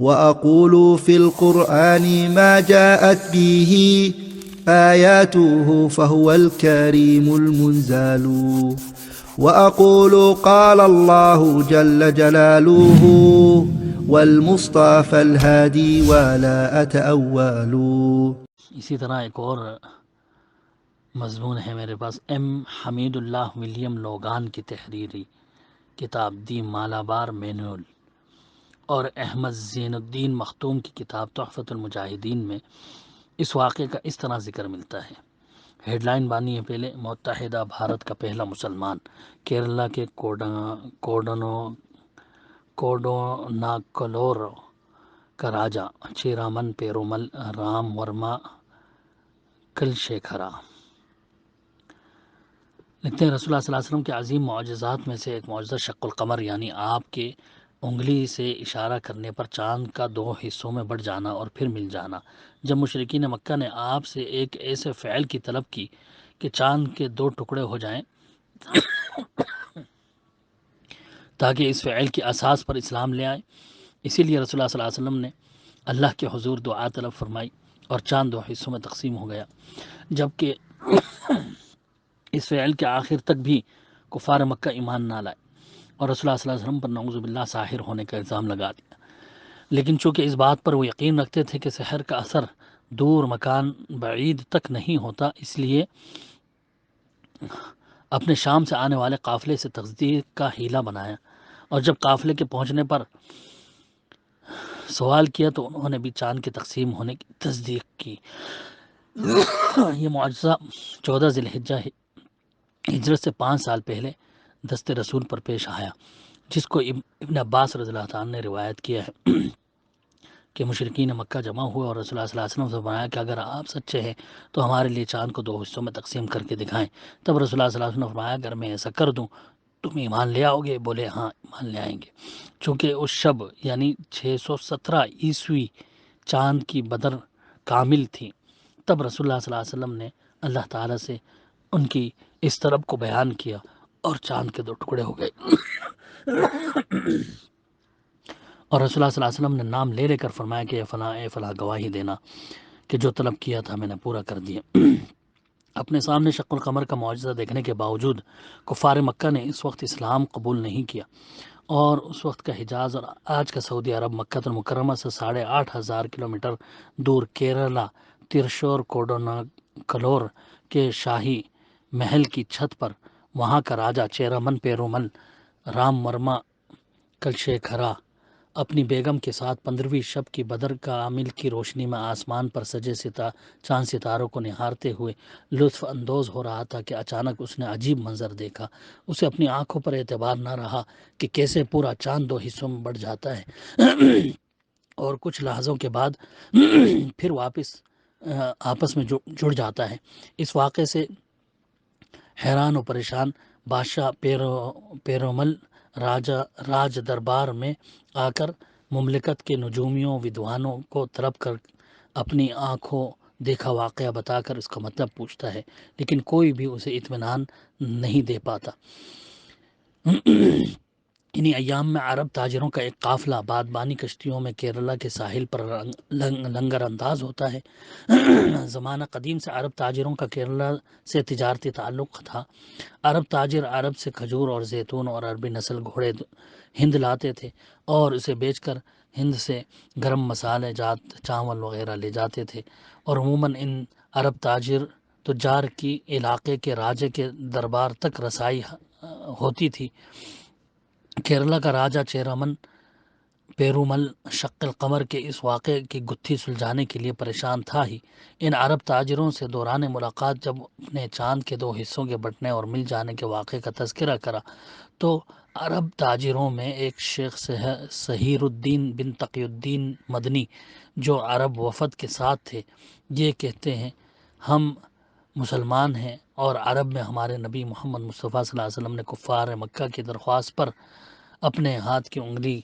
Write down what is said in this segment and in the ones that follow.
وأقول في القرآن ما جاءت به آياته فهو الكريم المنزال وأقول قال الله جل جلاله والمصطفى الهادي ولا أتأول. اسی طرح ایک اور مضمون ہے میرے پاس، ایم حمید اللہ ولیم لوگان کی تحریری کتاب دی مالابار مینول، اور احمد زین الدین مختوم کی کتاب تحفۃ المجاہدین میں اس واقعے کا اس طرح ذکر ملتا ہے۔ ہیڈ لائن بانی ہے پہلے، متحدہ بھارت کا پہلا مسلمان، کیرلا کے کوڈوناکلور کا راجا چیرامن پیرومل رام ورما کلشیکھرا۔ لکھتے ہیں رسول اللہ صلی اللہ علیہ وسلم کے عظیم معجزات میں سے ایک معجزہ شق القمر، یعنی آپ کے انگلی سے اشارہ کرنے پر چاند کا 2 حصوں میں بٹ جانا اور پھر مل جانا۔ جب مشرکین مکہ نے آپ سے ایک ایسے فعل کی طلب کی کہ چاند کے 2 ٹکڑے ہو جائیں تاکہ اس فعل کی اساس پر اسلام لے آئے، اسی لیے رسول اللہ صلی اللہ علیہ وسلم نے اللہ کے حضور دعا طلب فرمائی اور چاند 2 حصوں میں تقسیم ہو گیا، جبکہ اس فعل کے آخر تک بھی کفار مکہ ایمان نہ لائے اور رسول اللہ صلی اللہ علیہ وسلم پر نعوذ باللہ ساحر ہونے کا الزام لگا دیا۔ لیکن چونکہ اس بات پر وہ یقین رکھتے تھے کہ سحر کا اثر دور مکان بعید تک نہیں ہوتا، اس لیے اپنے شام سے آنے والے قافلے سے تصدیق کا حیلہ بنایا، اور جب قافلے کے پہنچنے پر سوال کیا تو انہوں نے بھی چاند کے تقسیم ہونے کی تصدیق کی۔ یہ معجزہ 14 ذی الحجہ ہجرت سے 5 سال پہلے دست رسول پر پیش آیا، جس کو ابن عباس رضی اللہ تعالیٰ نے روایت کیا ہے کہ مشرکین مکہ جمع ہوئے اور رسول اللہ صلی اللہ علیہ وسلم سے فرمایا کہ اگر آپ سچے ہیں تو ہمارے لیے چاند کو 2 حصوں میں تقسیم کر کے دکھائیں۔ تب رسول اللہ صلی اللہ علیہ وسلم نے فرمایا اگر میں ایسا کر دوں تم ایمان لے آؤ گے؟ بولے ہاں ایمان لے آئیں گے۔ چونکہ اس شب یعنی 617 عیسوی چاند کی بدر کامل تھی، تب رسول اللہ صلی اللہ علیہ وسلم نے اللہ تعالیٰ سے ان کی اس طلب کو بیان کیا اور چاند کے 2 ٹکڑے ہو گئے، اور رسول اللہ صلی اللہ علیہ وسلم نے نام لے کر فرمایا کہ اے فلاں گواہی دینا کہ جو طلب کیا تھا میں نے پورا کر دیا۔ اپنے سامنے شق القمر کا معجزہ دیکھنے کے باوجود کفار مکہ نے اس وقت اسلام قبول نہیں کیا، اور اس وقت کا حجاز اور آج کا سعودی عرب مکہ المکرمہ سے 8,500 کلومیٹر دور کیرلا ترشور کوڈوناکلور کے شاہی محل کی چھت پر وہاں کا راجا چیرامن پیرومل رام ورما کلشیکھرا اپنی بیگم کے ساتھ 15ویں شب کی بدر کامل کی روشنی میں آسمان پر سجے چاند ستاروں کو نہارتے ہوئے لطف اندوز ہو رہا تھا کہ اچانک اس نے عجیب منظر دیکھا۔ اسے اپنی آنکھوں پر اعتبار نہ رہا کہ کیسے پورا چاند 2 حصوں میں بٹ جاتا ہے اور کچھ لحظوں کے بعد پھر واپس آپس میں جڑ جاتا ہے۔ اس واقعے سے حیران و پریشان بادشاہ پیرومل راج دربار میں آ کر مملکت کے نجومیوں ودوانوں کو طلب کر اپنی آنکھوں دیکھا واقعہ بتا کر اس کا مطلب پوچھتا ہے، لیکن کوئی بھی اسے اطمینان نہیں دے پاتا۔ انہی ایام میں عرب تاجروں کا ایک قافلہ بادبانی کشتیوں میں کیرلا کے ساحل پر لنگر انداز ہوتا ہے۔ زمانہ قدیم سے عرب تاجروں کا کیرلا سے تجارتی تعلق تھا۔ عرب تاجر عرب سے کھجور اور زیتون اور عربی نسل گھوڑے ہند لاتے تھے اور اسے بیچ کر ہند سے گرم مسالے جات چاول وغیرہ لے جاتے تھے، اور عموماً ان عرب تجار کی علاقے کے راجے کے دربار تک رسائی ہوتی تھی۔ کیرلا کا راجا چیرامن پیرومل شق القمر کے اس واقعے کی گتھی سلجھانے کے لیے پریشان تھا ہی۔ ان عرب تاجروں سے دوران ملاقات جب اپنے چاند کے 2 حصوں کے بٹنے اور مل جانے کے واقعے کا تذکرہ کرا تو عرب تاجروں میں ایک شیخ سہیر الدین بن تقی الدین مدنی جو عرب وفد کے ساتھ تھے، یہ کہتے ہیں ہم مسلمان ہیں اور عرب میں ہمارے نبی محمد مصطفیٰ صلی اللہ علیہ وسلم نے کفار مکہ کی درخواست پر اپنے ہاتھ کی انگلی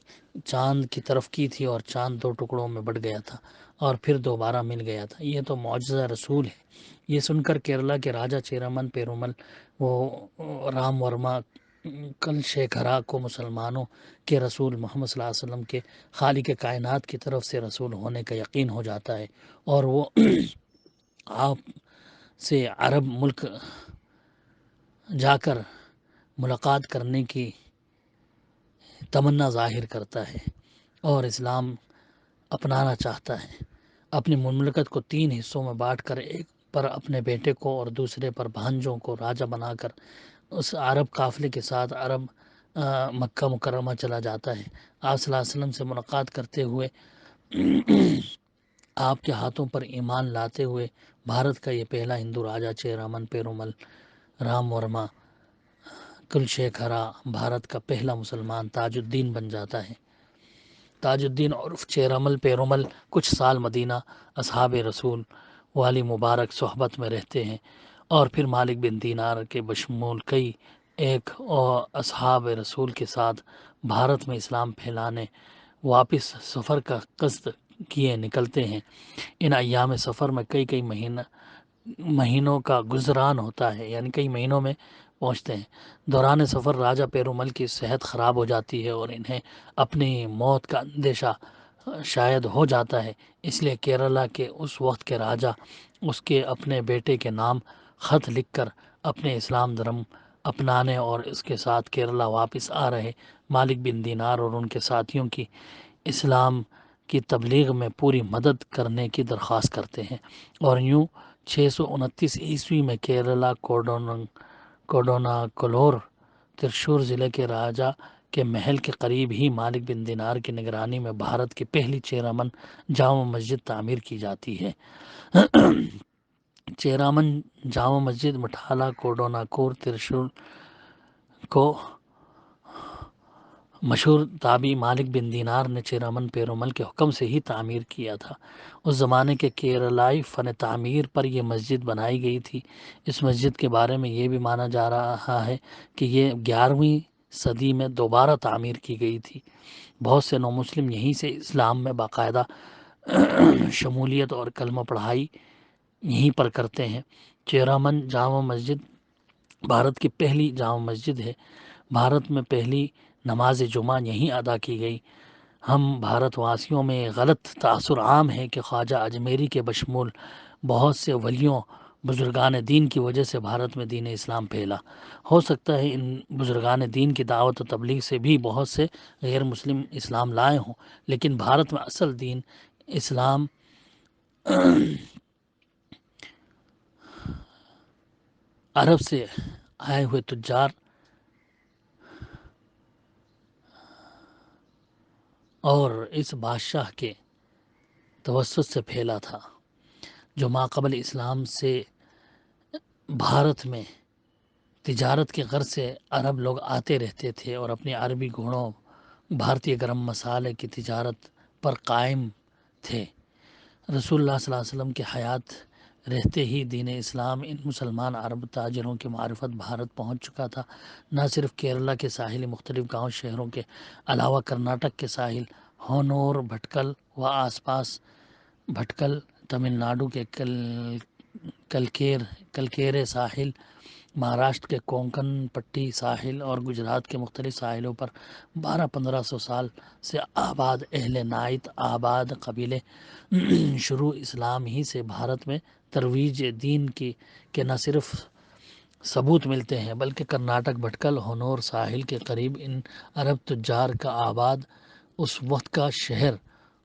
چاند کی طرف کی تھی اور چاند 2 ٹکڑوں میں بٹ گیا تھا اور پھر دوبارہ مل گیا تھا۔ یہ تو معجزہ رسول ہے۔ یہ سن کر کیرلا کے راجا چیرامن پیرومل وہ رام ورما کل شیخرا کو مسلمانوں کے رسول محمد صلی اللہ علیہ وسلم کے خالق کائنات کی طرف سے رسول ہونے کا یقین ہو جاتا ہے، اور وہ آپ سے عرب ملک جا کر ملاقات کرنے کی تمنا ظاہر کرتا ہے اور اسلام اپنانا چاہتا ہے۔ اپنی مملکت کو 3 حصوں میں بانٹ کر ایک پر اپنے بیٹے کو اور دوسرے پر بھانجوں کو راجہ بنا کر اس عرب قافلے کے ساتھ عرب مکہ مکرمہ چلا جاتا ہے۔ آپ صلی اللہ علیہ وسلم سے ملاقات کرتے ہوئے آپ کے ہاتھوں پر ایمان لاتے ہوئے بھارت کا یہ پہلا ہندو راجہ چیرامن پیرومل رام ورما کلشیکھرا بھارت کا پہلا مسلمان تاج الدین بن جاتا ہے۔ تاج الدین عرف چیرامل پیرومل کچھ سال مدینہ اصحاب رسول والی مبارک صحبت میں رہتے ہیں، اور پھر مالک بن دینار کے بشمول کئی ایک اور اصحاب رسول کے ساتھ بھارت میں اسلام پھیلانے واپس سفر کا قصد کیے نکلتے ہیں۔ ان ایام سفر میں کئی مہینوں کا گزران ہوتا ہے، یعنی کئی مہینوں میں پہنچتے ہیں۔ دوران سفر راجہ پیرومل کی صحت خراب ہو جاتی ہے اور انہیں اپنی موت کا اندیشہ شاید ہو جاتا ہے، اس لیے کیرلا کے اس وقت کے راجہ اس کے اپنے بیٹے کے نام خط لکھ کر اپنے اسلام دھرم اپنانے اور اس کے ساتھ کیرلا واپس آ رہے مالک بن دینار اور ان کے ساتھیوں کی اسلام کی تبلیغ میں پوری مدد کرنے کی درخواست کرتے ہیں، اور یوں 629 عیسوی میں کیرلا کوڈوناکلور ترشور ضلع کے راجہ کے محل کے قریب ہی مالک بن دینار کی نگرانی میں بھارت کی پہلی چیرامن جامع مسجد تعمیر کی جاتی ہے۔ چیرامن جامع مسجد مٹھالا کوڈوناکور ترشور کو مشہور تابعی مالک بن دینار نے چیرامن پیرومل کے حکم سے ہی تعمیر کیا تھا۔ اس زمانے کے کیرلائی فن تعمیر پر یہ مسجد بنائی گئی تھی۔ اس مسجد کے بارے میں یہ بھی مانا جا رہا ہے کہ یہ 11ویں صدی میں دوبارہ تعمیر کی گئی تھی۔ بہت سے نو مسلم یہیں سے اسلام میں باقاعدہ شمولیت اور کلمہ پڑھائی یہیں پر کرتے ہیں۔ چیرامن جامع مسجد بھارت کی پہلی جامع مسجد ہے۔ بھارت میں پہلی نماز جمعہ یہیں ادا کی گئی۔ ہم بھارت واسیوں میں غلط تاثر عام ہے کہ خواجہ اجمیری کے بشمول بہت سے ولیوں بزرگان دین کی وجہ سے بھارت میں دین اسلام پھیلا۔ ہو سکتا ہے ان بزرگان دین کی دعوت و تبلیغ سے بھی بہت سے غیر مسلم اسلام لائے ہوں، لیکن بھارت میں اصل دین اسلام عرب سے آئے ہوئے تجار اور اس بادشاہ کے توسط سے پھیلا تھا، جو ماقبل اسلام سے بھارت میں تجارت کے غرض سے عرب لوگ آتے رہتے تھے اور اپنی عربی گھوڑوں بھارتی گرم مسالے کی تجارت پر قائم تھے۔ رسول اللہ صلی اللہ علیہ وسلم کی حیات رہتے ہی دین اسلام ان مسلمان عرب تاجروں کی معرفت بھارت پہنچ چکا تھا۔ نہ صرف کیرلا کے ساحلی مختلف گاؤں شہروں کے علاوہ کرناٹک کے ساحل ہونور بھٹکل و آس پاس بھٹکل، تمل ناڈو کے کلکیرے ساحل، مہاراشٹر کے کونکن پٹی ساحل اور گجرات کے مختلف ساحلوں پر 1200-1500 سال سے آباد اہل نائت آباد قبیلے شروع اسلام ہی سے بھارت میں ترویج دین کی کے نہ صرف ثبوت ملتے ہیں، بلکہ کرناٹک بھٹکل ہونور ساحل کے قریب ان عرب تجار کا آباد اس وقت کا شہر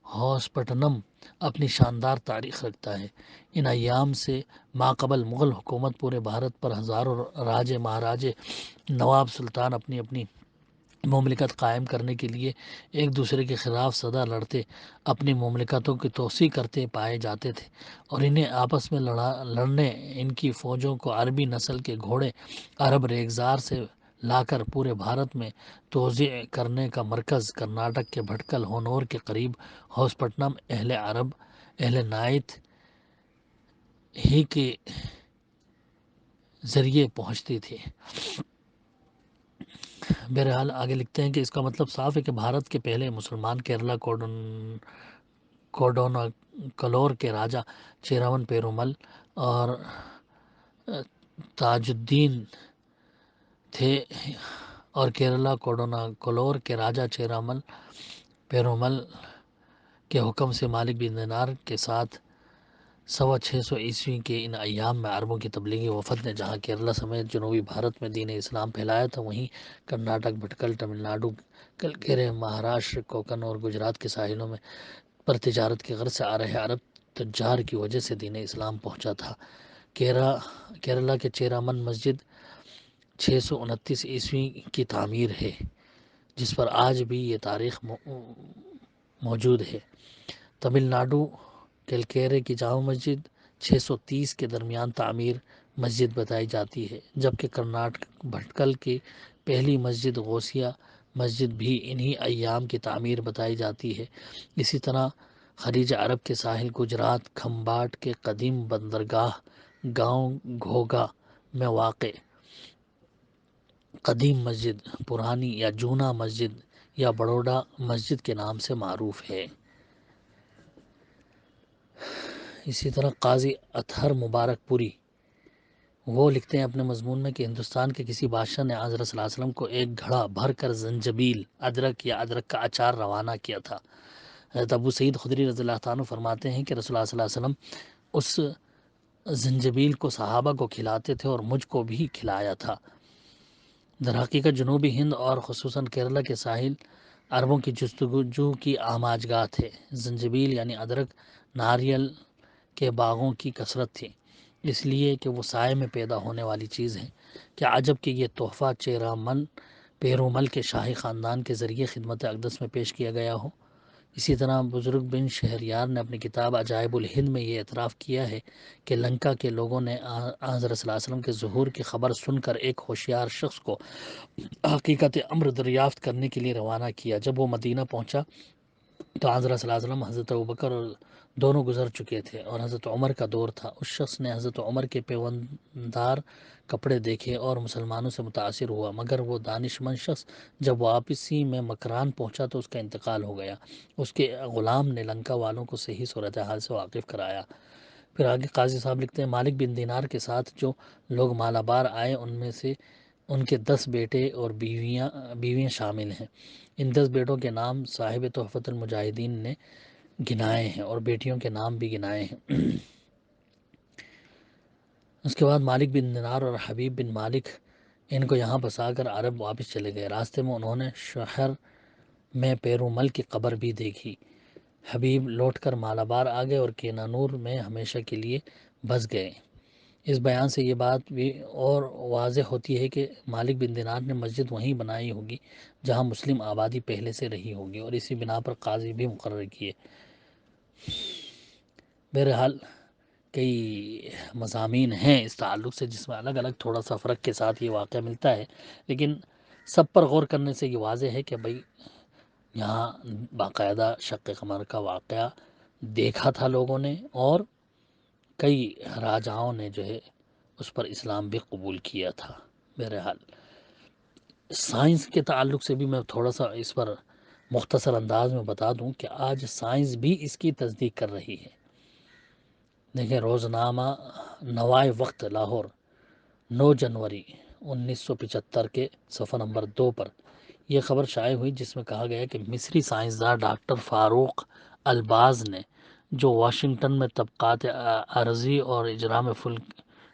ہوسپٹنم اپنی شاندار تاریخ رکھتا ہے۔ ان ایام سے ماقبل مغل حکومت پورے بھارت پر ہزاروں راجے مہاراجے نواب سلطان اپنی اپنی مملکت قائم کرنے کے لیے ایک دوسرے کے خلاف سدا لڑتے، اپنی مملکتوں کی توسیع کرتے پائے جاتے تھے، اور انہیں آپس میں لڑنے ان کی فوجوں کو عربی نسل کے گھوڑے عرب ریگزار سے لا کر پورے بھارت میں توزیع کرنے کا مرکز کرناٹک کے بھٹکل ہونور کے قریب ہوسپٹنم اہل عرب اہل نائت ہی کے ذریعے پہنچتی تھی۔ بہرحال آگے لکھتے ہیں کہ اس کا مطلب صاف ہے کہ بھارت کے پہلے مسلمان کیرلا کوڈوناکلور کے راجہ چیرامن پیرومل اور تاج الدین تھے، اور کیرلا کولور کے راجہ چیرامل پیرومل کے حکم سے مالک بن دینار کے ساتھ 650 عیسوی کے ان ایام میں عربوں کی تبلیغی وفد نے جہاں کیرلا سمیت جنوبی بھارت میں دین اسلام پھیلایا تھا، وہیں کرناٹک، بھٹکل، تمل ناڈو، کلکیرے، مہاراشٹر، کوکن اور گجرات کے ساحلوں میں پر تجارت کی غرض سے آ رہے عرب تجار کی وجہ سے دین اسلام پہنچا تھا۔ کیرلا کے چیرامن مسجد 629 عیسوی کی تعمیر ہے، جس پر آج بھی یہ تاریخ موجود ہے۔ تمل ناڈو کلکیرے کی جامع مسجد 630 کے درمیان تعمیر مسجد بتائی جاتی ہے، جبکہ کرناٹک بھٹکل کی پہلی مسجد غوثیہ مسجد بھی انہی ایام کی تعمیر بتائی جاتی ہے۔ اسی طرح خلیج عرب کے ساحل گجرات کھمباٹ کے قدیم بندرگاہ گاؤں گھوگا میں واقع قدیم مسجد پرانی یا جونا مسجد یا بڑوڈا مسجد کے نام سے معروف ہے۔ اسی طرح قاضی اطہر مبارک پوری وہ لکھتے ہیں اپنے مضمون میں کہ ہندوستان کے کسی بادشاہ نے حضرت صلی اللہ علیہ وسلم کو ایک گھڑا بھر کر زنجبیل ادرک یا ادرک کا اچار روانہ کیا تھا۔ حضرت ابو سعید خدری رضی اللہ عنہ فرماتے ہیں کہ رسول اللہ صلی اللہ علیہ وسلم اس زنجبیل کو صحابہ کو کھلاتے تھے اور مجھ کو بھی کھلایا تھا۔ در حقیقت جنوبی ہند اور خصوصاً کیرلا کے ساحل عربوں کی جستجو کی آماج گاہ تھے۔ زنجبیل یعنی ادرک ناریل کے باغوں کی کثرت تھی، اس لیے کہ وہ سائے میں پیدا ہونے والی چیز ہے۔ کیا عجب کہ یہ تحفہ چیرامن پیرومل کے شاہی خاندان کے ذریعے خدمت اقدس میں پیش کیا گیا ہو۔ اسی طرح بزرگ بن شہریار نے اپنی کتاب عجائب الہند میں یہ اعتراف کیا ہے کہ لنکا کے لوگوں نے حضرت صلی اللہ علیہ وسلم کے ظہور کی خبر سن کر ایک ہوشیار شخص کو حقیقت امر دریافت کرنے کے لیے روانہ کیا۔ جب وہ مدینہ پہنچا تو حضرت صلی اللہ علیہ وسلم، حضرت ابوبکر اور دونوں گزر چکے تھے اور حضرت عمر کا دور تھا۔ اس شخص نے حضرت عمر کے پیوندار کپڑے دیکھے اور مسلمانوں سے متاثر ہوا، مگر وہ دانشمند شخص جب واپسی میں مکران پہنچا تو اس کا انتقال ہو گیا۔ اس کے غلام نے لنکا والوں کو صحیح صورتحال سے واقف کرایا۔ پھر آگے قاضی صاحب لکھتے ہیں مالک بن دینار کے ساتھ جو لوگ مالابار آئے ان میں سے ان کے 10 بیٹے اور بیویاں شامل ہیں۔ ان 10 بیٹوں کے نام صاحب تحفۃ المجاہدین نے گنائے ہیں اور بیٹیوں کے نام بھی گنائے ہیں۔ اس کے بعد مالک بن دینار اور حبیب بن مالک ان کو یہاں بسا کر عرب واپس چلے گئے۔ راستے میں انہوں نے شہر میں پیرومل کی قبر بھی دیکھی۔ حبیب لوٹ کر مالابار آ گئے اور کینانور میں ہمیشہ کے لیے بس گئے۔ اس بیان سے یہ بات بھی اور واضح ہوتی ہے کہ مالک بن دینار نے مسجد وہیں بنائی ہوگی جہاں مسلم آبادی پہلے سے رہی ہوگی اور اسی بنا پر قاضی بھی مقرر کیے۔ بہرحال کئی مضامین ہیں اس تعلق سے جس میں الگ الگ تھوڑا سا فرق کے ساتھ یہ واقعہ ملتا ہے، لیکن سب پر غور کرنے سے یہ واضح ہے کہ بھئی یہاں باقاعدہ شق قمر کا واقعہ دیکھا تھا لوگوں نے اور کئی راجاؤں نے جو ہے اس پر اسلام بھی قبول کیا تھا۔ بہرحال سائنس کے تعلق سے بھی میں تھوڑا سا اس پر مختصر انداز میں بتا دوں کہ آج سائنس بھی اس کی تصدیق کر رہی ہے۔ دیکھیں روزنامہ نوائے وقت لاہور 9 جنوری 1975 کے صفحہ نمبر 2 پر یہ خبر شائع ہوئی جس میں کہا گیا کہ مصری سائنسداں ڈاکٹر فاروق الباز نے جو واشنگٹن میں طبقات عرضی اور اجرام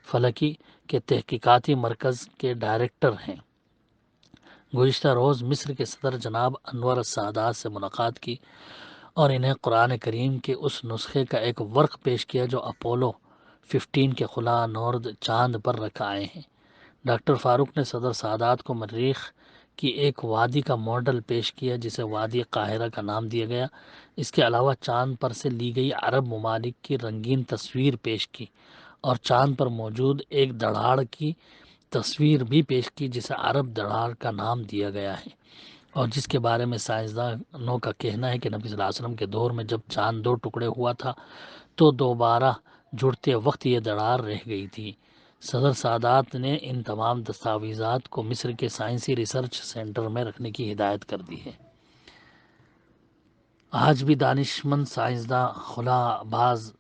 فلکی کے تحقیقاتی مرکز کے ڈائریکٹر ہیں، گزشتہ روز مصر کے صدر جناب انور السادات سے ملاقات کی اور انہیں قرآن کریم کے اس نسخے کا ایک ورق پیش کیا جو اپولو 15 کے خلا نورد چاند پر رکھ آئے ہیں۔ ڈاکٹر فاروق نے صدر سادات کو مریخ کی ایک وادی کا ماڈل پیش کیا جسے وادی قاہرہ کا نام دیا گیا۔ اس کے علاوہ چاند پر سے لی گئی عرب ممالک کی رنگین تصویر پیش کی اور چاند پر موجود ایک دڑاڑ کی تصویر بھی پیش کی جسے عرب دڑاڑ کا نام دیا گیا ہے اور جس کے بارے میں سائنسدانوں کا کہنا ہے کہ نبی صلی اللہ علیہ وسلم کے دور میں جب چاند 2 ٹکڑے ہوا تھا تو دوبارہ جڑتے وقت یہ دراڑ رہ گئی تھی۔ صدر سادات نے ان تمام دستاویزات کو مصر کے سائنسی ریسرچ سینٹر میں رکھنے کی ہدایت کر دی ہے۔ آج بھی دانشمند سائنسداں خلا باز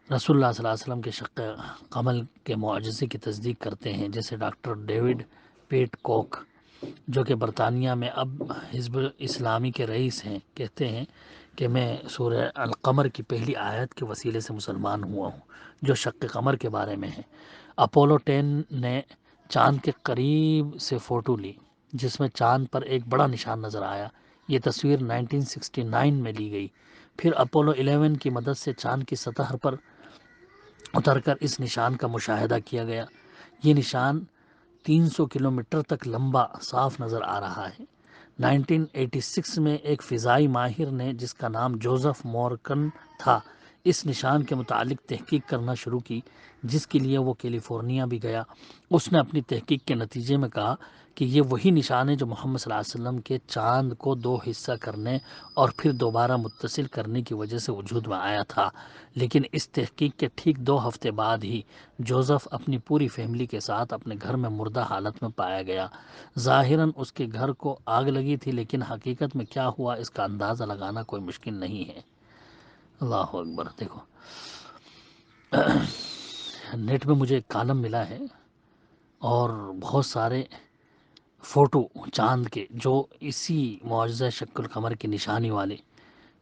رسول اللہ صلی اللہ علیہ وسلم کے شق قمر کے معجزے کی تصدیق کرتے ہیں، جیسے ڈاکٹر ڈیوڈ پیٹ کوک جو کہ برطانیہ میں اب حزب اسلامی کے رئیس ہیں، کہتے ہیں کہ میں سورہ القمر کی پہلی آیت کے وسیلے سے مسلمان ہوا ہوں، جو شق قمر کے بارے میں ہے۔ اپولو 10 نے چاند کے قریب سے فوٹو لی جس میں چاند پر ایک بڑا نشان نظر آیا۔ یہ تصویر 1969 میں لی گئی۔ پھر اپولو 11 کی مدد سے چاند کی سطح پر اتر کر اس نشان کا مشاہدہ کیا گیا۔ یہ نشان 300 کلومیٹر تک لمبا صاف نظر آ رہا ہے۔ 1986 میں ایک فضائی ماہر نے، جس کا نام جوزف مورکن تھا، اس نشان کے متعلق تحقیق کرنا شروع کی، جس کے لیے وہ کیلیفورنیا بھی گیا۔ اس نے اپنی تحقیق کے نتیجے میں کہا کہ یہ وہی نشان ہے جو محمد صلی اللہ علیہ وسلم کے چاند کو 2 حصہ کرنے اور پھر دوبارہ متصل کرنے کی وجہ سے وجود میں آیا تھا۔ لیکن اس تحقیق کے ٹھیک 2 ہفتے بعد ہی جوزف اپنی پوری فیملی کے ساتھ اپنے گھر میں مردہ حالت میں پایا گیا۔ ظاہراً اس کے گھر کو آگ لگی تھی، لیکن حقیقت میں کیا ہوا اس کا اندازہ لگانا کوئی مشکل نہیں ہے۔ اللہ اکبر۔ دیکھو نیٹ میں مجھے ایک کالم ملا ہے اور بہت سارے فوٹو چاند کے جو اسی معجزہ شق القمر کی نشانی والے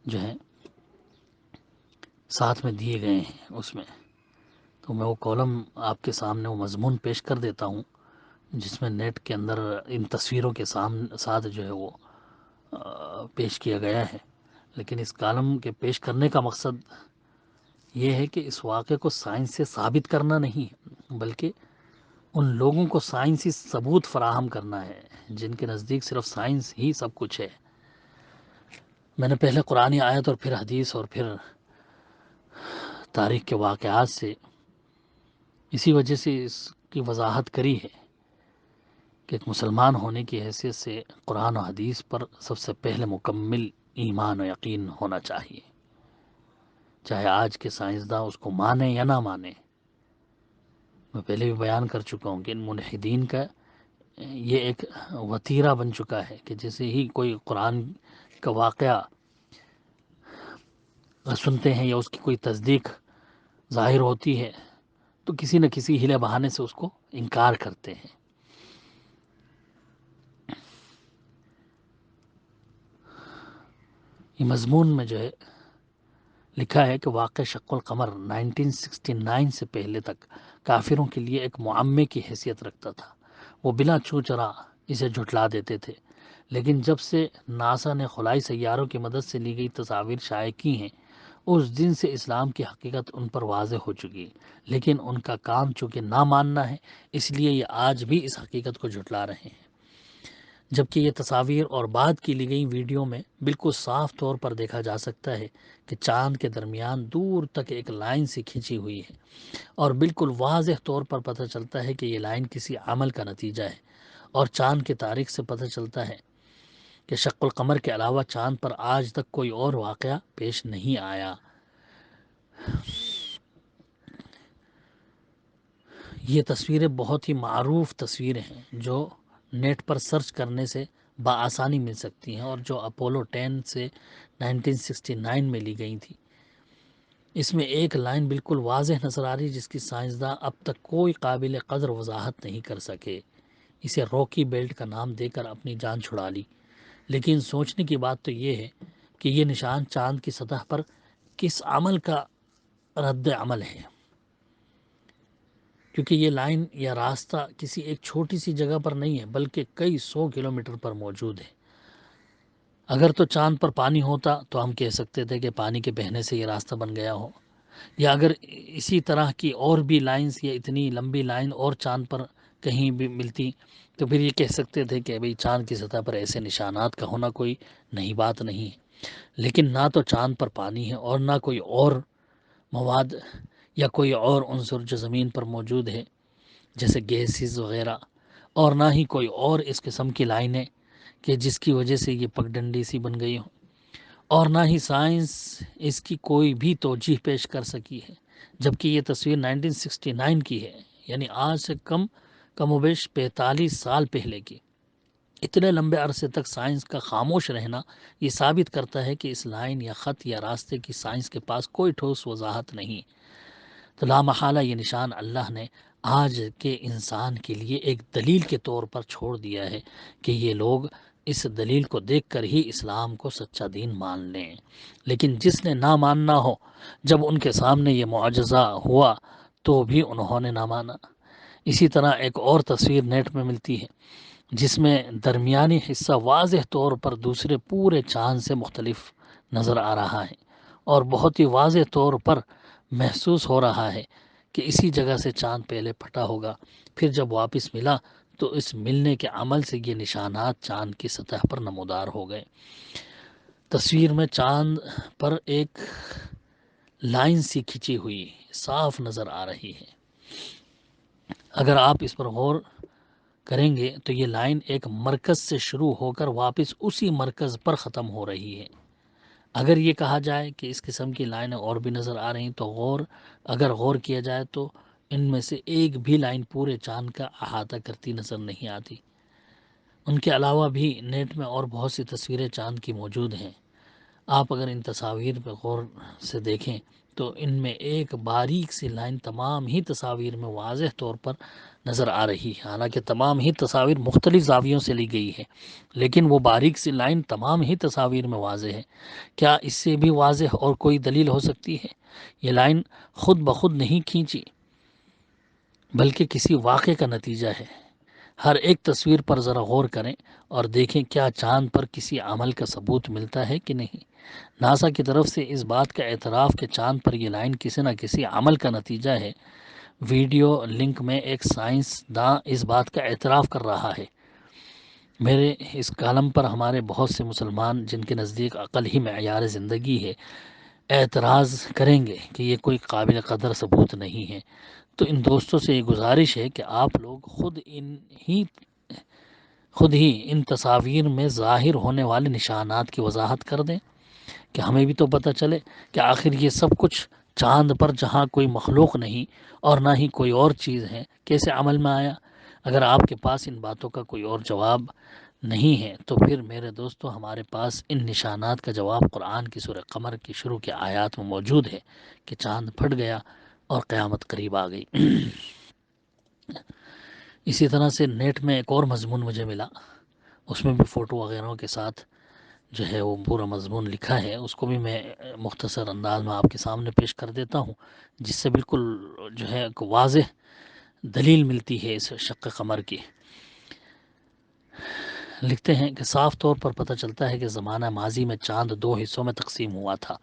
جو ہیں ساتھ میں دیے گئے ہیں اس میں۔ تو میں وہ کالم آپ کے سامنے وہ مضمون پیش کر دیتا ہوں جس میں نیٹ کے اندر ان تصویروں کے ساتھ جو ہے وہ پیش کیا گیا ہے۔ لیکن اس کالم کے پیش کرنے کا مقصد یہ ہے کہ اس واقعے کو سائنس سے ثابت کرنا نہیں ہے، بلکہ ان لوگوں کو سائنسی ثبوت فراہم کرنا ہے جن کے نزدیک صرف سائنس ہی سب کچھ ہے۔ میں نے پہلے قرآنی آیت اور پھر حدیث اور پھر تاریخ کے واقعات سے اسی وجہ سے اس کی وضاحت کری ہے کہ ایک مسلمان ہونے کی حیثیت سے قرآن و حدیث پر سب سے پہلے مکمل ایمان و یقین ہونا چاہیے، چاہے آج کے سائنسداں اس کو مانیں یا نہ مانیں۔ میں پہلے بھی بیان کر چکا ہوں کہ ان ملحدین کا یہ ایک وتیرہ بن چکا ہے کہ جیسے ہی کوئی قرآن کا واقعہ سنتے ہیں یا اس کی کوئی تصدیق ظاہر ہوتی ہے تو کسی نہ کسی ہیلے بہانے سے اس کو انکار کرتے ہیں۔ یہ مضمون میں جو ہے لکھا ہے کہ واقع شق القمر 1969 سے پہلے تک کافروں کے لیے ایک معمے کی حیثیت رکھتا تھا۔ وہ بلا چو چرا اسے جھٹلا دیتے تھے، لیکن جب سے ناسا نے خلائی سیاروں کی مدد سے لی گئی تصاویر شائع کی ہیں، اس دن سے اسلام کی حقیقت ان پر واضح ہو چکی ہے۔ لیکن ان کا کام چونکہ نہ ماننا ہے، اس لیے یہ آج بھی اس حقیقت کو جھٹلا رہے ہیں، جبکہ یہ تصاویر اور بعد کی لی گئی ویڈیو میں بالکل صاف طور پر دیکھا جا سکتا ہے کہ چاند کے درمیان دور تک ایک لائن سی کھینچی ہوئی ہے، اور بالکل واضح طور پر پتہ چلتا ہے کہ یہ لائن کسی عمل کا نتیجہ ہے۔ اور چاند کی تاریخ سے پتہ چلتا ہے کہ شق القمر کے علاوہ چاند پر آج تک کوئی اور واقعہ پیش نہیں آیا۔ یہ تصویریں بہت ہی معروف تصویریں ہیں جو نیٹ پر سرچ کرنے سے بآسانی مل سکتی ہیں، اور جو اپولو 10 سے 1969 میں لی گئی تھی۔ اس میں ایک لائن بالکل واضح نظر آ رہی جس کی سائنسداں اب تک کوئی قابل قدر وضاحت نہیں کر سکے۔ اسے راکی بیلٹ کا نام دے کر اپنی جان چھڑا لی۔ لیکن سوچنے کی بات تو یہ ہے کہ یہ نشان چاند کی سطح پر کس عمل کا رد عمل ہے، کیونکہ یہ لائن یا راستہ کسی ایک چھوٹی سی جگہ پر نہیں ہے بلکہ کئی 100 کلومیٹر پر موجود ہے۔ اگر تو چاند پر پانی ہوتا تو ہم کہہ سکتے تھے کہ پانی کے بہنے سے یہ راستہ بن گیا ہو، یا اگر اسی طرح کی اور بھی لائنز یا اتنی لمبی لائن اور چاند پر کہیں بھی ملتی تو پھر یہ کہہ سکتے تھے کہ بھئی چاند کی سطح پر ایسے نشانات کا ہونا کوئی نئی بات نہیں ہے۔ لیکن نہ تو چاند پر پانی ہے اور نہ کوئی اور مواد یا کوئی اور عنصر جو زمین پر موجود ہے جیسے گیسز وغیرہ، اور نہ ہی کوئی اور اس قسم کی لائنیں کہ جس کی وجہ سے یہ پگڈنڈی سی بن گئی ہوں، اور نہ ہی سائنس اس کی کوئی بھی توجیہ پیش کر سکی ہے، جبکہ یہ تصویر 1969 کی ہے، یعنی آج سے کم و بیش 45 سال پہلے کی۔ اتنے لمبے عرصے تک سائنس کا خاموش رہنا یہ ثابت کرتا ہے کہ اس لائن یا خط یا راستے کی سائنس کے پاس کوئی ٹھوس وضاحت نہیں۔ تو لامحالہ یہ نشان اللہ نے آج کے انسان کے لیے ایک دلیل کے طور پر چھوڑ دیا ہے کہ یہ لوگ اس دلیل کو دیکھ کر ہی اسلام کو سچا دین مان لیں۔ لیکن جس نے نہ ماننا ہو، جب ان کے سامنے یہ معجزہ ہوا تو بھی انہوں نے نہ مانا۔ اسی طرح ایک اور تصویر نیٹ میں ملتی ہے جس میں درمیانی حصہ واضح طور پر دوسرے پورے چاند سے مختلف نظر آ رہا ہے، اور بہت ہی واضح طور پر محسوس ہو رہا ہے کہ اسی جگہ سے چاند پہلے پھٹا ہوگا، پھر جب واپس ملا تو اس ملنے کے عمل سے یہ نشانات چاند کی سطح پر نمودار ہو گئے۔ تصویر میں چاند پر ایک لائن سی کھینچی ہوئی صاف نظر آ رہی ہے۔ اگر آپ اس پر غور کریں گے تو یہ لائن ایک مرکز سے شروع ہو کر واپس اسی مرکز پر ختم ہو رہی ہے۔ اگر یہ کہا جائے کہ اس قسم کی لائنیں اور بھی نظر آ رہی ہیں تو اگر غور کیا جائے تو ان میں سے ایک بھی لائن پورے چاند کا احاطہ کرتی نظر نہیں آتی۔ ان کے علاوہ بھی نیٹ میں اور بہت سی تصویریں چاند کی موجود ہیں۔ آپ اگر ان تصاویر پہ غور سے دیکھیں تو ان میں ایک باریک سی لائن تمام ہی تصاویر میں واضح طور پر نظر آ رہی ہے۔ حالانکہ تمام ہی تصاویر مختلف زاویوں سے لی گئی ہے، لیکن وہ باریک سی لائن تمام ہی تصاویر میں واضح ہے۔ کیا اس سے بھی واضح اور کوئی دلیل ہو سکتی ہے؟ یہ لائن خود بخود نہیں کھینچی بلکہ کسی واقعے کا نتیجہ ہے۔ ہر ایک تصویر پر ذرا غور کریں اور دیکھیں کیا چاند پر کسی عمل کا ثبوت ملتا ہے کہ نہیں۔ ناسا کی طرف سے اس بات کا اعتراف کہ چاند پر یہ لائن کسی نہ کسی عمل کا نتیجہ ہے۔ ویڈیو لنک میں ایک سائنس داں اس بات کا اعتراف کر رہا ہے۔ میرے اس کالم پر ہمارے بہت سے مسلمان جن کے نزدیک عقل ہی معیار زندگی ہے اعتراض کریں گے کہ یہ کوئی قابل قدر ثبوت نہیں ہے۔ تو ان دوستوں سے یہ گزارش ہے کہ آپ لوگ خود ہی ان تصاویر میں ظاہر ہونے والے نشانات کی وضاحت کر دیں کہ ہمیں بھی تو پتہ چلے کہ آخر یہ سب کچھ چاند پر جہاں کوئی مخلوق نہیں اور نہ ہی کوئی اور چیز ہے کیسے عمل میں آیا۔ اگر آپ کے پاس ان باتوں کا کوئی اور جواب نہیں ہے تو پھر میرے دوستو ہمارے پاس ان نشانات کا جواب قرآن کی سورہ قمر کی شروع کے آیات میں موجود ہے کہ چاند پھٹ گیا اور قیامت قریب آ گئی۔ اسی طرح سے نیٹ میں ایک اور مضمون مجھے ملا، اس میں بھی فوٹو وغیرہ کے ساتھ جو ہے وہ پورا مضمون لکھا ہے، اس کو بھی میں مختصر انداز میں آپ کے سامنے پیش کر دیتا ہوں، جس سے بالکل جو ہے ایک واضح دلیل ملتی ہے اس شق قمر کی۔ لکھتے ہیں کہ صاف طور پر پتہ چلتا ہے کہ زمانہ ماضی میں چاند دو حصوں میں تقسیم ہوا تھا۔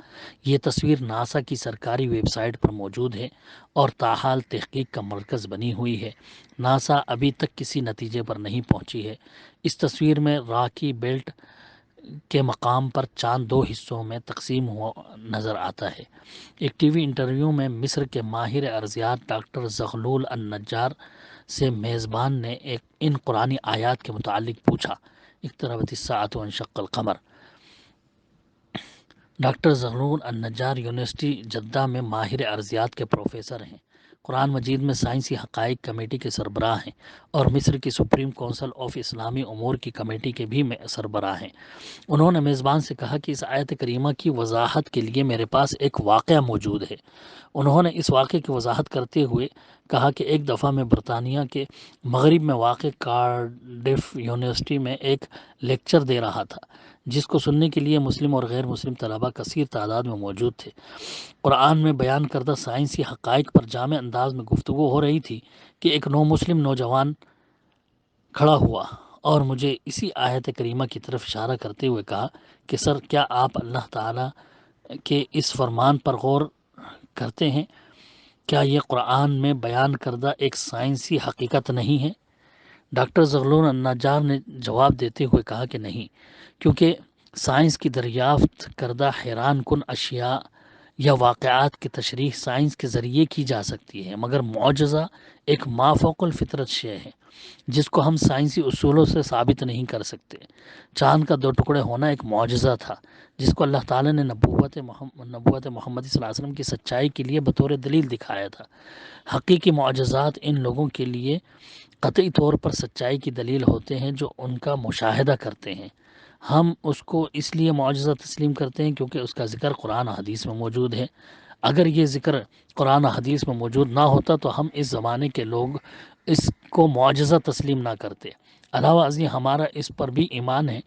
یہ تصویر ناسا کی سرکاری ویب سائٹ پر موجود ہے اور تاحال تحقیق کا مرکز بنی ہوئی ہے۔ ناسا ابھی تک کسی نتیجے پر نہیں پہنچی ہے۔ اس تصویر میں راکی بیلٹ کے مقام پر چاند دو حصوں میں تقسیم ہوا نظر آتا ہے۔ ایک ٹی وی انٹرویو میں مصر کے ماہر ارضیات ڈاکٹر زغلول النجار سے میزبان نے ان قرآنی آیات کے متعلق پوچھا، اقتربت الساعۃ وانشق القمر۔ ڈاکٹر زغلول النجار یونیورسٹی جدہ میں ماہر ارضیات کے پروفیسر ہیں، قرآن مجید میں سائنسی حقائق کمیٹی کے سربراہ ہیں اور مصر کی سپریم کونسل آف اسلامی امور کی کمیٹی کے بھی سربراہ ہیں۔ انہوں نے میزبان سے کہا کہ اس آیت کریمہ کی وضاحت کے لیے میرے پاس ایک واقعہ موجود ہے۔ انہوں نے اس واقعے کی وضاحت کرتے ہوئے کہا کہ ایک دفعہ میں برطانیہ کے مغرب میں واقع کارڈف یونیورسٹی میں ایک لیکچر دے رہا تھا جس کو سننے کے لیے مسلم اور غیر مسلم طلباء کثیر تعداد میں موجود تھے۔ قرآن میں بیان کردہ سائنسی حقائق پر جامع انداز میں گفتگو ہو رہی تھی کہ ایک نو مسلم نوجوان کھڑا ہوا اور مجھے اسی آیت کریمہ کی طرف اشارہ کرتے ہوئے کہا کہ سر، کیا آپ اللہ تعالیٰ کے اس فرمان پر غور کرتے ہیں؟ کیا یہ قرآن میں بیان کردہ ایک سائنسی حقیقت نہیں ہے؟ ڈاکٹر زغلول النجار نے جواب دیتے ہوئے کہا کہ نہیں، کیونکہ سائنس کی دریافت کردہ حیران کن اشیاء یا واقعات کی تشریح سائنس کے ذریعے کی جا سکتی ہے، مگر معجزہ ایک مافوق الفطرت شے ہے جس کو ہم سائنسی اصولوں سے ثابت نہیں کر سکتے۔ چاند کا دو ٹکڑے ہونا ایک معجزہ تھا جس کو اللہ تعالیٰ نے نبوت محمد صلی اللہ علیہ وسلم کی سچائی کے لیے بطور دلیل دکھایا تھا۔ حقیقی معجزات ان لوگوں کے لیے قطعی طور پر سچائی کی دلیل ہوتے ہیں جو ان کا مشاہدہ کرتے ہیں۔ ہم اس کو اس لیے معجزہ تسلیم کرتے ہیں کیونکہ اس کا ذکر قرآن و حدیث میں موجود ہے۔ اگر یہ ذکر قرآن و حدیث میں موجود نہ ہوتا تو ہم اس زمانے کے لوگ اس کو معجزہ تسلیم نہ کرتے۔ علاوہ ازیں ہمارا اس پر بھی ایمان ہے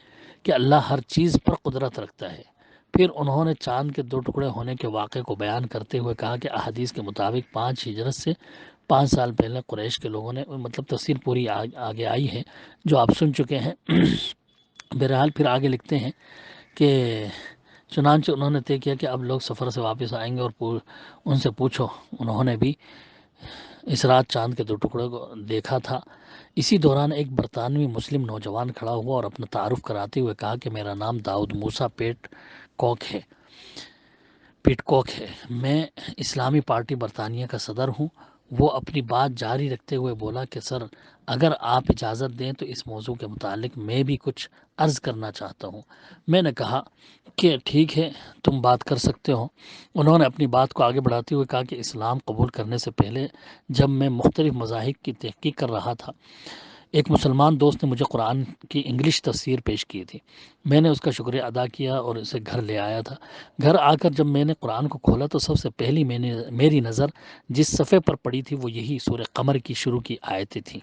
کہ اللہ ہر چیز پر قدرت رکھتا ہے۔ پھر انہوں نے چاند کے 2 ٹکڑے ہونے کے واقعے کو بیان کرتے ہوئے کہا کہ احادیث کے مطابق 5 ہجرت سے 5 سال پہلے قریش کے لوگوں نے، مطلب تفسیر پوری آگے آئی ہے جو آپ سن چکے ہیں۔ بہرحال پھر آگے لکھتے ہیں کہ چنانچہ انہوں نے طے کیا کہ اب لوگ سفر سے واپس آئیں گے اور ان سے پوچھو، انہوں نے بھی اس رات چاند کے 2 ٹکڑے کو دیکھا تھا۔ اسی دوران ایک برطانوی مسلم نوجوان کھڑا ہوا اور اپنا تعارف کراتے ہوئے کہا کہ میرا نام داؤد موسیٰ پیٹ کوک ہے، میں اسلامی پارٹی برطانیہ کا صدر ہوں۔ وہ اپنی بات جاری رکھتے ہوئے بولا کہ سر، اگر آپ اجازت دیں تو اس موضوع کے متعلق میں بھی کچھ عرض کرنا چاہتا ہوں۔ میں نے کہا کہ ٹھیک ہے، تم بات کر سکتے ہو۔ انہوں نے اپنی بات کو آگے بڑھاتے ہوئے کہا کہ اسلام قبول کرنے سے پہلے جب میں مختلف مذاہب کی تحقیق کر رہا تھا، ایک مسلمان دوست نے مجھے قرآن کی انگلش تفسیر پیش کی تھی۔ میں نے اس کا شکریہ ادا کیا اور اسے گھر لے آیا تھا۔ گھر آ کر جب میں نے قرآن کو کھولا تو سب سے پہلی میری نظر جس صفحے پر پڑی تھی وہ یہی سورہ قمر کی شروع کی آیتیں تھیں۔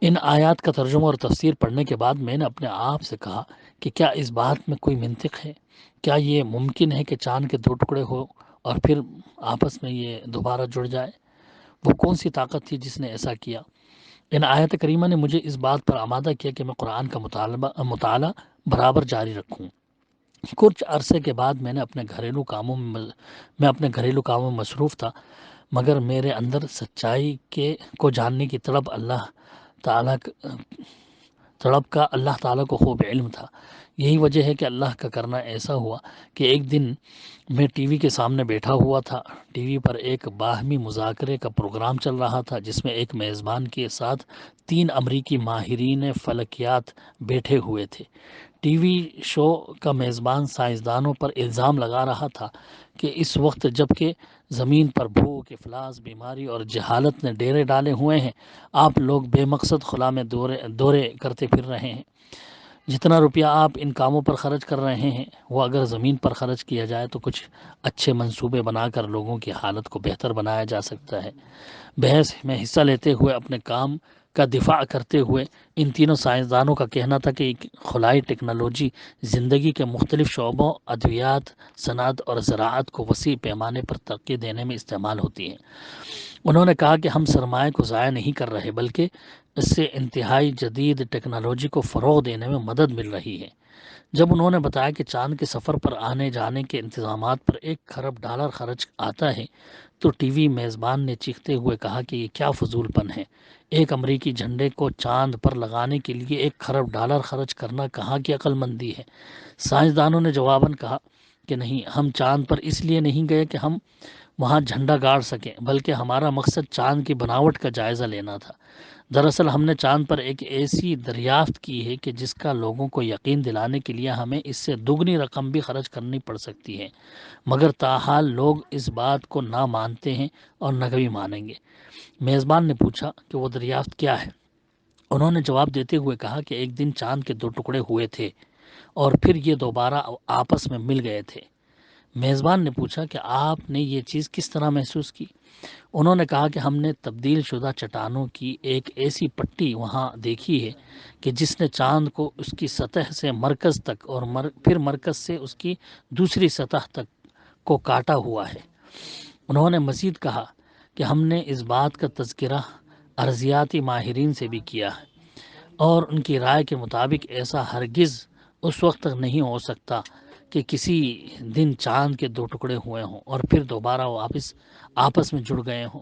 ان آیات کا ترجمہ اور تفسیر پڑھنے کے بعد میں نے اپنے آپ سے کہا کہ کیا اس بات میں کوئی منطق ہے؟ کیا یہ ممکن ہے کہ چاند کے 2 ٹکڑے ہو اور پھر آپس میں یہ دوبارہ جڑ جائے؟ وہ کون سی طاقت تھی جس نے ایسا کیا؟ ان آیت کریمہ نے مجھے اس بات پر آمادہ کیا کہ میں قرآن کا مطالعہ برابر جاری رکھوں۔ کچھ عرصے کے بعد میں اپنے گھریلو کاموں میں مصروف تھا، مگر میرے اندر سچائی کو جاننے کی طلب کا اللہ تعالیٰ کو خوب علم تھا۔ یہی وجہ ہے کہ اللہ کا کرنا ایسا ہوا کہ ایک دن میں ٹی وی کے سامنے بیٹھا ہوا تھا۔ ٹی وی پر ایک باہمی مذاکرے کا پروگرام چل رہا تھا جس میں ایک میزبان کے ساتھ 3 امریکی ماہرین فلکیات بیٹھے ہوئے تھے۔ ٹی وی شو کا میزبان سائنسدانوں پر الزام لگا رہا تھا کہ اس وقت جب کہ زمین پر بھوک، افلاس، بیماری اور جہالت نے ڈیرے ڈالے ہوئے ہیں، آپ لوگ بے مقصد خلا میں دورے کرتے پھر رہے ہیں۔ جتنا روپیہ آپ ان کاموں پر خرچ کر رہے ہیں وہ اگر زمین پر خرچ کیا جائے تو کچھ اچھے منصوبے بنا کر لوگوں کی حالت کو بہتر بنایا جا سکتا ہے۔ بحث میں حصہ لیتے ہوئے اپنے کام کا دفاع کرتے ہوئے ان تینوں سائنسدانوں کا کہنا تھا کہ خلائی ٹیکنالوجی زندگی کے مختلف شعبوں، ادویات، صنعت اور زراعت کو وسیع پیمانے پر ترقی دینے میں استعمال ہوتی ہے۔ انہوں نے کہا کہ ہم سرمایہ کو ضائع نہیں کر رہے بلکہ اس سے انتہائی جدید ٹیکنالوجی کو فروغ دینے میں مدد مل رہی ہے۔ جب انہوں نے بتایا کہ چاند کے سفر پر آنے جانے کے انتظامات پر $1 خرب خرچ آتا ہے تو ٹی وی میزبان نے چیختے ہوئے کہا کہ یہ کیا فضول پن ہے، ایک امریکی جھنڈے کو چاند پر لگانے کے لیے $1 خرب خرچ کرنا کہاں کی عقل مندی ہے؟ سائنسدانوں نے جواباً کہا کہ نہیں، ہم چاند پر اس لیے نہیں گئے کہ ہم وہاں جھنڈا گاڑ سکیں، بلکہ ہمارا مقصد چاند کی بناوٹ کا جائزہ لینا تھا۔ دراصل ہم نے چاند پر ایک ایسی دریافت کی ہے کہ جس کا لوگوں کو یقین دلانے کے لیے ہمیں اس سے دگنی رقم بھی خرچ کرنی پڑ سکتی ہے، مگر تاحال لوگ اس بات کو نہ مانتے ہیں اور نہ کبھی مانیں گے۔ میزبان نے پوچھا کہ وہ دریافت کیا ہے؟ انہوں نے جواب دیتے ہوئے کہا کہ ایک دن چاند کے 2 ٹکڑے ہوئے تھے اور پھر یہ دوبارہ آپس میں مل گئے تھے۔ میزبان نے پوچھا کہ آپ نے یہ چیز کس طرح محسوس کی؟ انہوں نے کہا کہ ہم نے تبدیل شدہ چٹانوں کی ایک ایسی پٹی وہاں دیکھی ہے کہ جس نے چاند کو اس کی سطح سے مرکز تک اور پھر مرکز سے اس کی دوسری سطح تک کو کاٹا ہوا ہے۔ انہوں نے مزید کہا کہ ہم نے اس بات کا تذکرہ ارضیاتی ماہرین سے بھی کیا ہے اور ان کی رائے کے مطابق ایسا ہرگز اس وقت تک نہیں ہو سکتا کہ کسی دن چاند کے 2 ٹکڑے ہوئے ہوں اور پھر دوبارہ وہ آپس میں جڑ گئے ہوں۔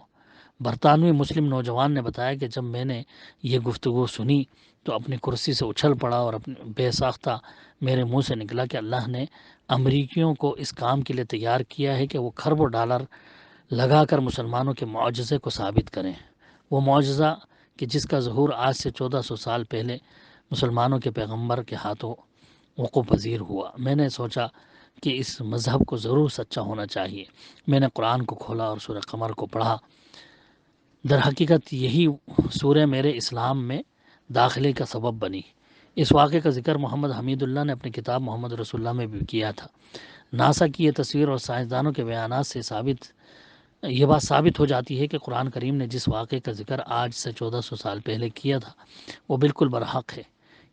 برطانوی مسلم نوجوان نے بتایا کہ جب میں نے یہ گفتگو سنی تو اپنی کرسی سے اچھل پڑا اور اپنے بے ساختہ میرے منہ سے نکلا کہ اللہ نے امریکیوں کو اس کام کے لیے تیار کیا ہے کہ وہ $خربوں لگا کر مسلمانوں کے معجزے کو ثابت کریں۔ وہ معجزہ کہ جس کا ظہور آج سے 1400 سال پہلے مسلمانوں کے پیغمبر کے ہاتھوں وقوع پذیر ہوا۔ میں نے سوچا کہ اس مذہب کو ضرور سچا ہونا چاہیے۔ میں نے قرآن کو کھولا اور سورہ قمر کو پڑھا۔ در حقیقت یہی سورہ میرے اسلام میں داخلے کا سبب بنی۔ اس واقعے کا ذکر محمد حمید اللہ نے اپنی کتاب محمد رسول اللہ میں بھی کیا تھا۔ ناسا کی یہ تصویر اور سائنسدانوں کے بیانات سے یہ بات ثابت ہو جاتی ہے کہ قرآن کریم نے جس واقعے کا ذکر آج سے 1400 سال پہلے کیا تھا وہ بالکل برحق ہے۔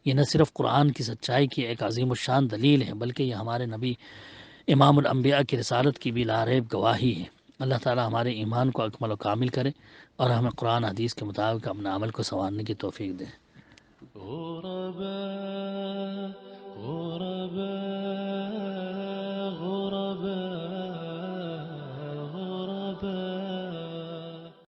یہ نہ صرف قرآن کی سچائی کی ایک عظیم الشان دلیل ہے بلکہ یہ ہمارے نبی امام الانبیاء کی رسالت کی بھی لاریب گواہی ہے۔ اللہ تعالی ہمارے ایمان کو اکمل و کامل کرے اور ہمیں قرآن حدیث کے مطابق اپنے عمل کو سنوارنے کی توفیق دے۔